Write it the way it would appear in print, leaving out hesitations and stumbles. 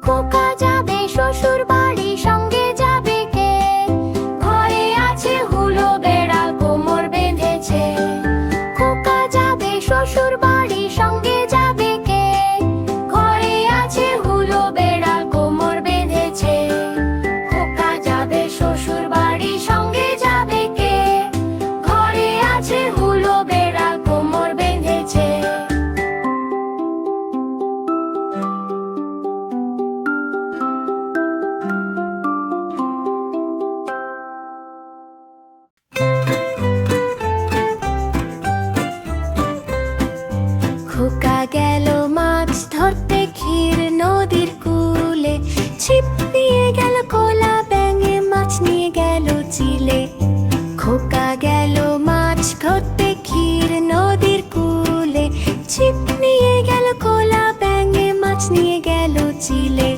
খোকা যাবে শ্বশুর বাড়ি, সঙ্গে যাবে কে? ঘরে আছে হুলো বেড়াল, কোমর বেঁধেছে। খোকা যাবে শ্বশুর বাড়ি, সঙ্গে যাবে কে? ঘরে আছে হুলো বেড়াল, কোমর বেঁধেছে। খোকা যাবে শ্বশুর বাড়ি, সঙ্গে যাবে কে? ঘরে আছে হুলো বেড়াল, কোমর বেঁধেছে। খোকা গেল মাছ ধরতে ক্ষীর নদীর কূলে, ছিপ নিয়ে গেল কোলা ব্যাঙে, মাছ নিয়ে গেল চিলে। খোকা গেল মাছ ধরতে ক্ষীর নদীর কূলে, ছিপ নিয়ে গেল কোলা ব্যাঙে, মাছ নিয়ে গেল চিলে।